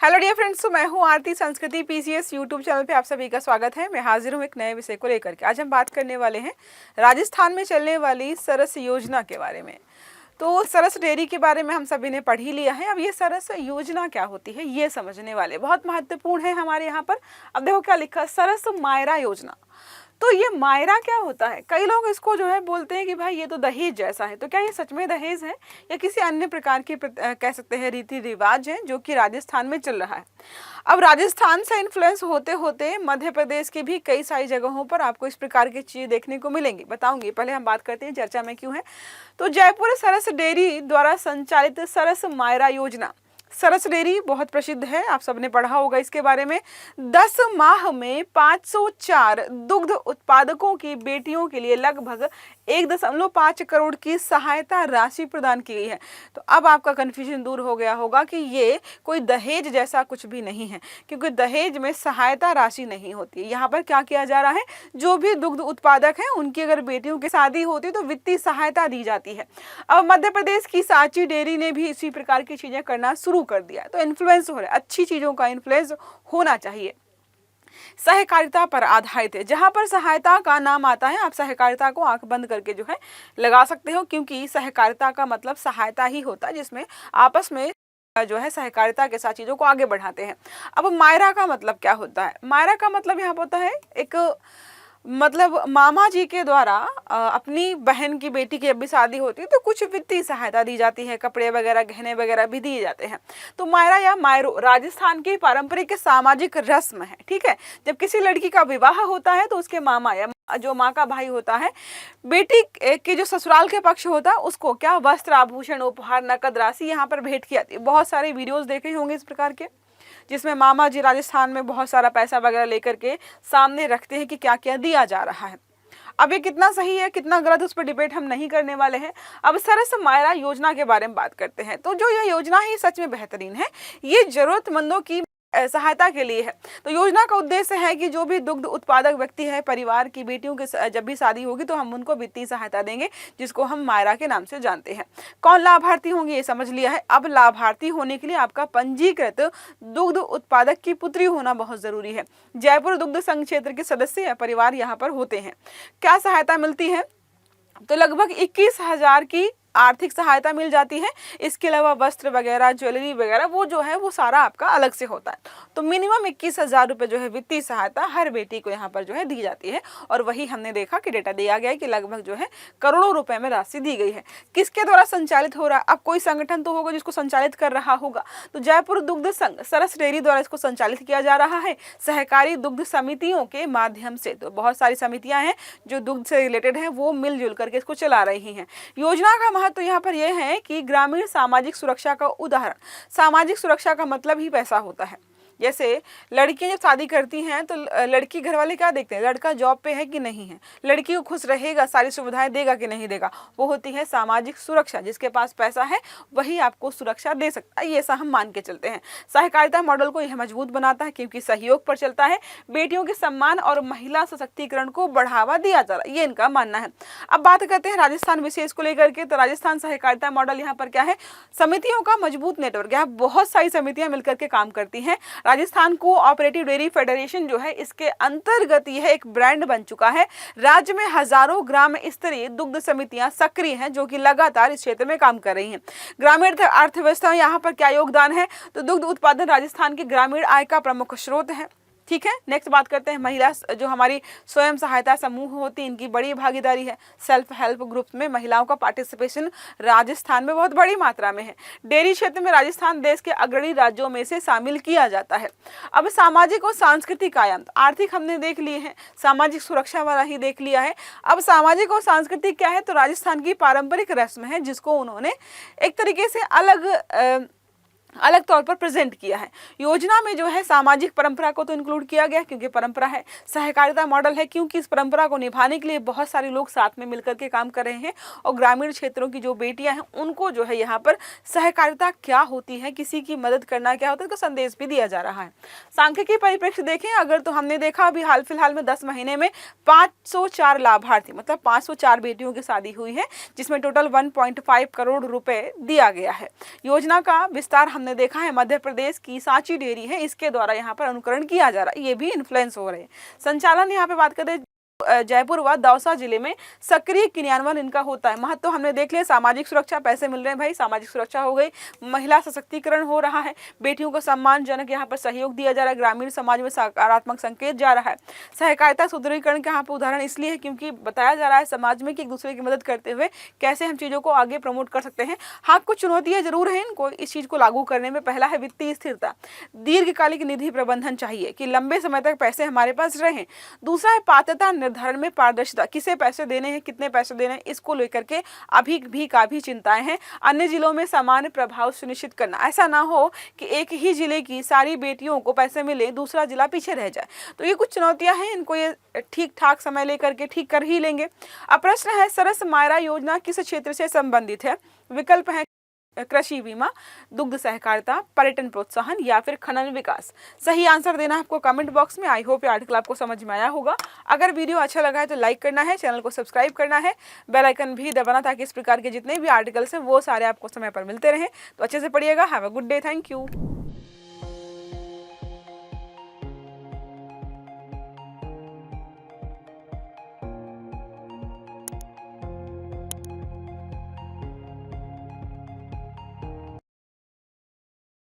Hello dear friends, तो मैं हूं आरती। संस्कृति पीसीएस यूट्यूब चैनल पे आप सभी का स्वागत है। मैं हाजिर हूं एक नए विषय को लेकर के। आज हम बात करने वाले हैं राजस्थान में चलने वाली सरस योजना के बारे में। तो सरस डेयरी के बारे में हम सभी ने पढ़ ही लिया है। अब ये सरस योजना क्या होती है ये समझने वाले बहुत महत्वपूर्ण है हमारे यहाँ पर। अब देखो क्या लिखा, सरस मायरा योजना। तो ये मायरा क्या होता है? कई लोग इसको जो है बोलते हैं कि भाई ये तो दहेज जैसा है। तो क्या ये सच में दहेज है या किसी अन्य प्रकार के कह सकते हैं रीति रिवाज है जो कि राजस्थान में चल रहा है। अब राजस्थान से इन्फ्लुएंस होते होते मध्य प्रदेश के भी कई सारी जगहों पर आपको इस प्रकार की चीजें देखने को मिलेंगी, बताऊंगी। पहले हम बात करते हैं चर्चा में क्यों है। तो जयपुर सरस डेयरी द्वारा संचालित सरस मायरा योजना। सरस डेयरी बहुत प्रसिद्ध है, आप सबने पढ़ा होगा इसके बारे में। 10 माह में 504 दुग्ध उत्पादकों की बेटियों के लिए लगभग 1.5 करोड़ की सहायता राशि प्रदान की गई है। तो अब आपका कंफ्यूजन दूर हो गया होगा कि ये कोई दहेज जैसा कुछ भी नहीं है, क्योंकि दहेज में सहायता राशि नहीं होती है। यहाँ पर क्या किया जा रहा है, जो भी दुग्ध उत्पादक हैं उनकी अगर बेटियों की शादी होती है तो वित्तीय सहायता दी जाती है। अब मध्य प्रदेश की सांची डेयरी ने भी इसी प्रकार की चीजें करना शुरू कर दिया। तो इन्फ्लुएंस हो रहा है, अच्छी चीजों का इन्फ्लुएंस होना चाहिए। सहकारिता पर आधारित है, जहां पर सहायता का नाम आता है आप सहकारिता को आंख बंद करके जो है लगा सकते हो, क्योंकि सहकारिता का मतलब सहायता ही होता है जिसमें आपस में जो है सहकारिता के साथ चीजों को आगे बढ़ाते हैं। अब मायरा का मतलब क्या होता है? मायरा का मतलब यहाँ होता है एक मतलब मामा जी के द्वारा अपनी बहन की बेटी की जब भी शादी होती है तो कुछ वित्तीय सहायता दी जाती है, कपड़े वगैरह गहने वगैरह भी दिए जाते हैं। तो मायरा या मायरो राजस्थान की पारंपरिक सामाजिक रस्म है, ठीक है। जब किसी लड़की का विवाह होता है तो उसके मामा या जो माँ का भाई होता है, बेटी के जो ससुराल के पक्ष होता है उसको क्या वस्त्र आभूषण उपहार नकद राशि यहाँ पर भेंट की जाती है। बहुत सारे वीडियोज देखे होंगे इस प्रकार के, जिसमें मामा जी राजस्थान में बहुत सारा पैसा वगैरह लेकर के सामने रखते हैं कि क्या क्या दिया जा रहा है। अब ये कितना सही है कितना गलत उस पर डिबेट हम नहीं करने वाले हैं। अब सरस मायरा योजना के बारे में बात करते हैं। तो जो ये योजना है सच में बेहतरीन है, ये जरूरतमंदों की सहायता के लिए है। तो योजना का उद्देश्य है कि जो भी दुग्ध उत्पादक व्यक्ति है, परिवार की बेटियों के जब भी शादी होगी तो हम उनको वित्तीय सहायता देंगे, जिसको हम मायरा के नाम से जानते हैं। कौन लाभार्थी होंगे ये समझ लिया है। अब लाभार्थी होने के लिए आपका पंजीकृत दुग्ध उत्पादक की पुत्री होना बहुत जरूरी है। जयपुर दुग्ध संघ क्षेत्र के सदस्य या परिवार यहाँ पर होते हैं। क्या सहायता मिलती है? तो लगभग 21,000 की आर्थिक सहायता मिल जाती है। इसके अलावा वस्त्र वगैरह ज्वेलरी वगैरह वो जो है वो सारा आपका अलग से होता है। तो मिनिमम 21,000 रुपये जो है वित्तीय सहायता हर बेटी को यहाँ पर जो है दी जाती है। और वही हमने देखा कि डेटा दिया गया है कि लगभग जो है करोड़ों रुपए में राशि दी गई है। किसके द्वारा संचालित हो रहा है? अब कोई संगठन तो होगा जिसको संचालित कर रहा होगा। तो जयपुर दुग्ध संघ सरस डेयरी द्वारा इसको संचालित किया जा रहा है सहकारी दुग्ध समितियों के माध्यम से। तो बहुत सारी समितियां हैं जो दुग्ध से रिलेटेड हैं, वो मिलजुल करके इसको चला रही हैं। योजना का तो यहाँ पर यह है कि ग्रामीण सामाजिक सुरक्षा का उदाहरण। सामाजिक सुरक्षा का मतलब ही पैसा होता है। जैसे लड़कियां जब शादी करती हैं तो लड़की घर वाले क्या देखते हैं, लड़का जॉब पे है कि नहीं है, लड़की को खुश रहेगा, सारी सुविधाएं देगा कि नहीं देगा। वो होती है सामाजिक सुरक्षा। जिसके पास पैसा है वही आपको सुरक्षा दे सकता है, ये ऐसा हम मान के चलते हैं। सहकारिता मॉडल को यह मजबूत बनाता है क्योंकि सहयोग पर चलता है। बेटियों के सम्मान और महिला सशक्तिकरण को बढ़ावा दिया जा रहा है, ये इनका मानना है। अब बात करते हैं राजस्थान विशेष को लेकर के। तो राजस्थान सहकारिता मॉडल यहाँ पर क्या है, समितियों का मजबूत नेटवर्क है। बहुत सारी समितियां मिलकर के काम करती हैं। राजस्थान कोऑपरेटिव डेयरी फेडरेशन जो है इसके अंतर्गत यह एक ब्रांड बन चुका है। राज्य में हजारों ग्राम स्तरीय दुग्ध समितियां सक्रिय हैं जो कि लगातार इस क्षेत्र में काम कर रही हैं। ग्रामीण अर्थव्यवस्था यहाँ पर क्या योगदान है? तो दुग्ध उत्पादन राजस्थान की ग्रामीण आय का प्रमुख स्रोत है, ठीक है। नेक्स्ट बात करते हैं महिला जो हमारी स्वयं सहायता समूह होती है, इनकी बड़ी भागीदारी है। सेल्फ हेल्प ग्रुप में महिलाओं का पार्टिसिपेशन राजस्थान में बहुत बड़ी मात्रा में है। डेयरी क्षेत्र में राजस्थान देश के अग्रणी राज्यों में से शामिल किया जाता है। अब सामाजिक और सांस्कृतिक आयाम, आर्थिक हमने देख लिए हैं, सामाजिक सुरक्षा वाला ही देख लिया है। अब सामाजिक और सांस्कृतिक क्या है? तो राजस्थान की पारंपरिक रस्म है जिसको उन्होंने एक तरीके से अलग तौर पर प्रेजेंट किया है। योजना में जो है सामाजिक परंपरा को तो इंक्लूड किया गया क्योंकि परंपरा है। सहकारिता मॉडल है क्योंकि इस परंपरा को निभाने के लिए बहुत सारे लोग साथ में मिलकर के काम कर रहे हैं। और ग्रामीण क्षेत्रों की जो बेटियां हैं उनको जो है यहाँ पर सहकारिता क्या होती है, किसी की मदद करना क्या होता है, इसका संदेश भी दिया जा रहा है। सांख्यिकी परिप्रेक्ष्य देखें अगर तो हमने देखा अभी हाल फिलहाल में 10 महीने में 504 लाभार्थी मतलब 504 बेटियों की शादी हुई है, जिसमें टोटल 1.5 करोड़ रुपए दिया गया है। योजना का विस्तार हमने देखा है मध्य प्रदेश की सांची डेयरी है, इसके द्वारा यहाँ पर अनुकरण किया जा रहा है, ये भी इन्फ्लुएंस हो रहे हैं। संचालन यहाँ पे बात करें जयपुर व दौसा जिले में सक्रिय क्रियान्वयन इनका होता है। महत्व हमने देख लिया, सामाजिक सुरक्षा, पैसे मिल रहे हैं भाई, सामाजिक सुरक्षा हो गई, महिला सशक्तिकरण हो रहा है, बेटियों को सम्मानजनक यहाँ पर सहयोग दिया जा रहा है, ग्रामीण समाज में सकारात्मक संकेत जा रहा है। सहकारिता सुदृढ़ीकरण का यहाँ पर उदाहरण इसलिए है क्योंकि बताया जा रहा है समाज में कि एक दूसरे की मदद करते हुए कैसे हम चीज़ों को आगे प्रमोट कर सकते हैं। हाँ, कुछ चुनौतियाँ जरूर हैं इनको इस चीज़ को लागू करने में। पहला है वित्तीय स्थिरता, दीर्घकालिक निधि प्रबंधन चाहिए कि लंबे समय तक पैसे हमारे पास रहें। दूसरा है पात्रता निर्धारण में पारदर्शिता, किसे पैसे देने हैं, कितने पैसे देने हैं, इसको लेकर के अभी भी काफी चिंताएं हैं। अन्य जिलों में समान प्रभाव सुनिश्चित करना, ऐसा ना हो कि एक ही जिले की सारी बेटियों को पैसे मिले, दूसरा जिला पीछे रह जाए। तो ये कुछ चुनौतियां हैं, इनको ये ठीक ठाक समय लेकर के ठीक कर ही लेंगे। अब प्रश्न है सरस मायरा योजना किस क्षेत्र से संबंधित है? विकल्प है कृषि बीमा, दुग्ध सहकारिता, पर्यटन प्रोत्साहन या फिर खनन विकास। सही आंसर देना है आपको कमेंट बॉक्स में। आई होप ये आर्टिकल आपको समझ में आया होगा। अगर वीडियो अच्छा लगा है तो लाइक करना है, चैनल को सब्सक्राइब करना है, बेल आइकन भी दबाना ताकि इस प्रकार के जितने भी आर्टिकल्स हैं वो सारे आपको समय पर मिलते रहें। तो अच्छे से पढ़िएगा। Have a good day, thank you.